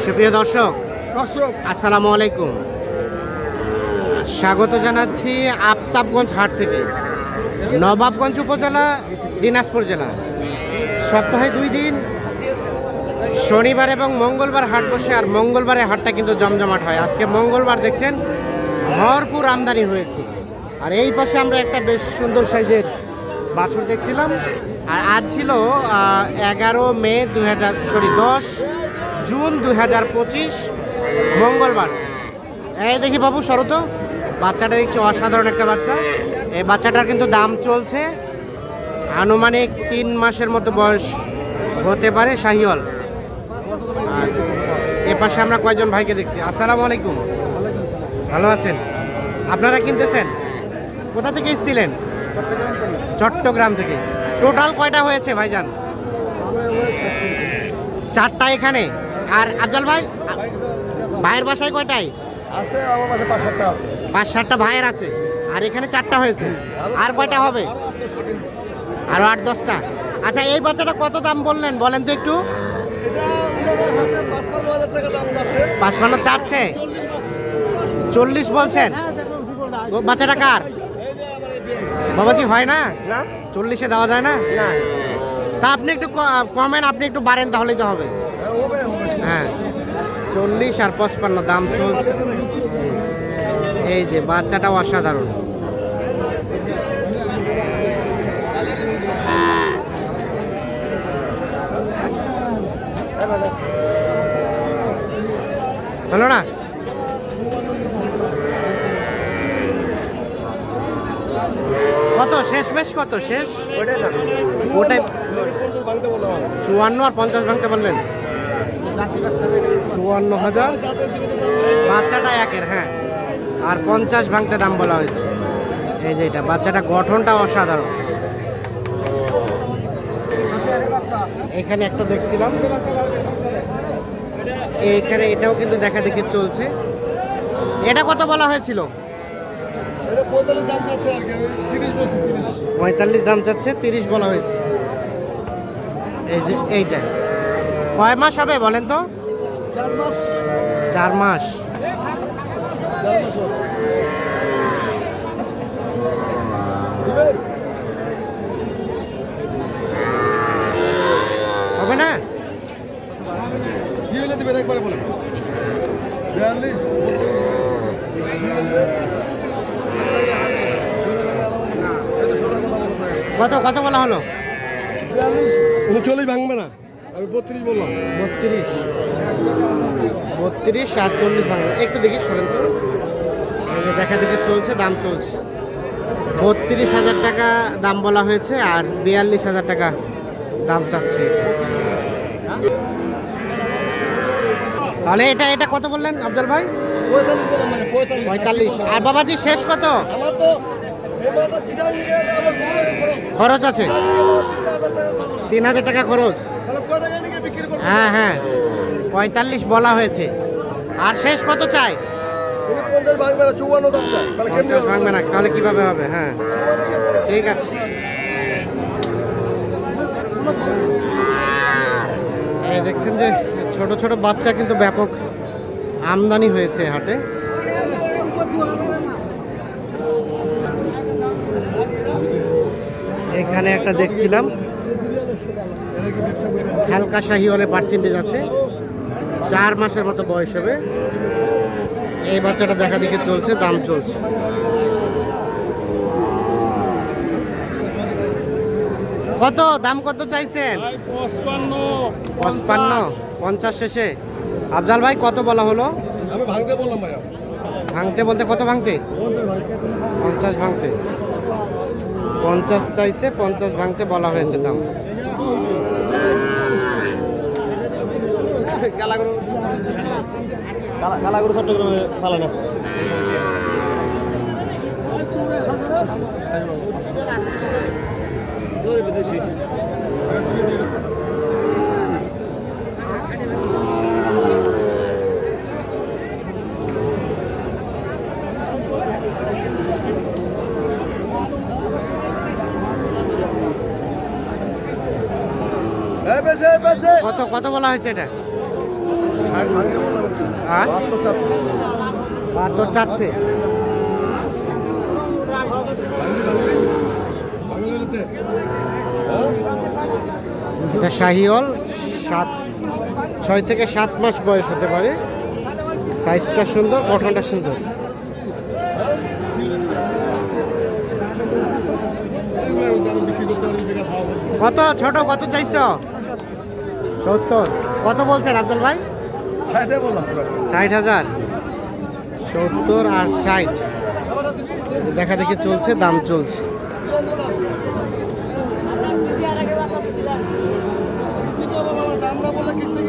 সুপ্রিয় দর্শক আসসালামু আলাইকুম, স্বাগত জানাচ্ছি আফতাবগঞ্জ হাট থেকে। নবাবগঞ্জ উপজেলা, দিনাজপুর জেলা। সপ্তাহে 2 দিন শনিবার এবং মঙ্গলবার হাট বসে, আর মঙ্গলবারে হাটটা কিন্তু জমজমাট হয়। আজকে মঙ্গলবার দেখছেন ভরপুর আমদানি হয়েছে। আর এই পাশে আমরা একটা বেশ সুন্দর সাইজের বাছুর দেখছিলাম। আর আজ ছিল 10 জুন 2025 মঙ্গলবার। এই দেখি বাবু শরত, বাচ্চাটা দেখছি অসাধারণ একটা বাচ্চা। এই বাচ্চাটার কিন্তু দাম চলছে আনুমানিক 3 মাসের মতো বয়স হতে পারে, শাহিওয়াল। আর এ পাশে আমরা কয়েকজন ভাইকে দেখছি। আসসালামু আলাইকুম, ভালো আছেন? আপনারা কিনতেছেন? কোথা থেকে এসেছিলেন? চট্টগ্রাম থেকে। টোটাল কয়টা হয়েছে ভাইজান? 4টা এখানে। আর আফজাল ভাই, ভাইয়ের বাসায় কয়টাই আছে? আমার পাশে 5-7টা আছে। 5-7টা ভাইয়ের আছে। আর এখানে 4টা হয়েছে। আর কয়টা হবে? আরো 8-10টা। আচ্ছা, এই বাচ্চাটা কত দাম বললেন বলেন তো একটু? 55 চাচ্ছে, 40 বলছেন। বাচ্চাটা কার বাবাজি? হয় না, 40-এ দেওয়া যায় না? তা আপনি একটু কমেন, আপনি একটু বাড়েন, তাহলেই তো হবে। হ্যাঁ, 40 আর 55 দাম চলছে। এই যে বাচ্চাটাও অসাধারণ। হলো না? কত শেষ? বেশ কত শেষ? ওটাই 54 আর 50 ভাঙতে বললেন। 54,000 বাচ্চাটা একের। হ্যাঁ, আর 50 ভাঙতে দাম বলা হয়েছে। এই যে এটা বাচ্চাটা, গঠনটা অসাধারণ। এখানে একটা দেখছিলাম, এইখানে এটাও কিন্তু দেখা দেখি চলছে। এটা কত বলা হয়েছিল? 45 দাম চাচ্ছে, 30 বলা হয়েছে। এই যে এইটা কয় মাস হবে বলেন তো? 4 মাস। 4 মাস। হবে না? কি হলে দিবেন একবারে বলেন? 42। কত কত বলা হলো? 42 39 ভাঙবে না, আমি 32 বললাম। 32 আর 40 ভাঙবে। একটু দেখি সরেন তো। এই যে দেখা দেখে চলছে, দাম চলছে। 32,000 টাকা দাম বলা হয়েছে, আর 42,000 টাকা দাম চাচ্ছে। তাহলে এটা এটা কত বললেন আফজাল ভাই? 45 বললাম। 45। আর বাবাজি শেষ কত? আমার তো এবারটা চিটাং নিয়ে আমার খরচ আছে 3,000 টাকা খরচ। তাহলে কয় টাকা নিয়ে বিক্রি করব? হ্যাঁ হ্যাঁ, 45 বলা হয়েছে। আর শেষ কত চাই? 50 ভাঙবে না, 54 দাম চাই। তাহলে 50 ভাঙবে না, তাহলে কিভাবে হবে? হ্যাঁ ঠিক আছে। এই দেখছেন যে ছোট ছোট বাচ্চা কিন্তু ব্যাপক আমদানি হয়েছে হাটে। এখানে একটা দেখছিলাম হালকা শাহিওয়ালে পার্সেন্টেজ আছে, 4 মাসের মতো বয়স হবে। এই বাচ্চাটা দেখা দেখে চলছে, দাম চলছে। কত দাম কত চাইছেন? 55। 50 শেষে। আফজাল ভাই কত বলা হলো? আমি ভাঙতে বললাম ভাইয়া। ভাঙতে বলতে কত ভাঙতে? 50 ভাঙতে। 50 চাইছে, 50 ভাঙতে বলা হয়েছে দাম। কালাগুলো চট্টগ্রামে পালে না। বিদেশি কত কত বলা হয়েছে এটা? আর 72 চাচ্ছে। এটা শাহিওয়াল 6 থেকে 7 মাস বয়স হতে পারে। সাইজটা সুন্দর, গঠনটা সুন্দর। কত ছোট, কত চাইছ? 70। কত বলছেন আব্দুল ভাই? 60,000। 70 আর 60 দেখা দেখি চলছে, দাম চলছে। দাম না বললে কিস্তি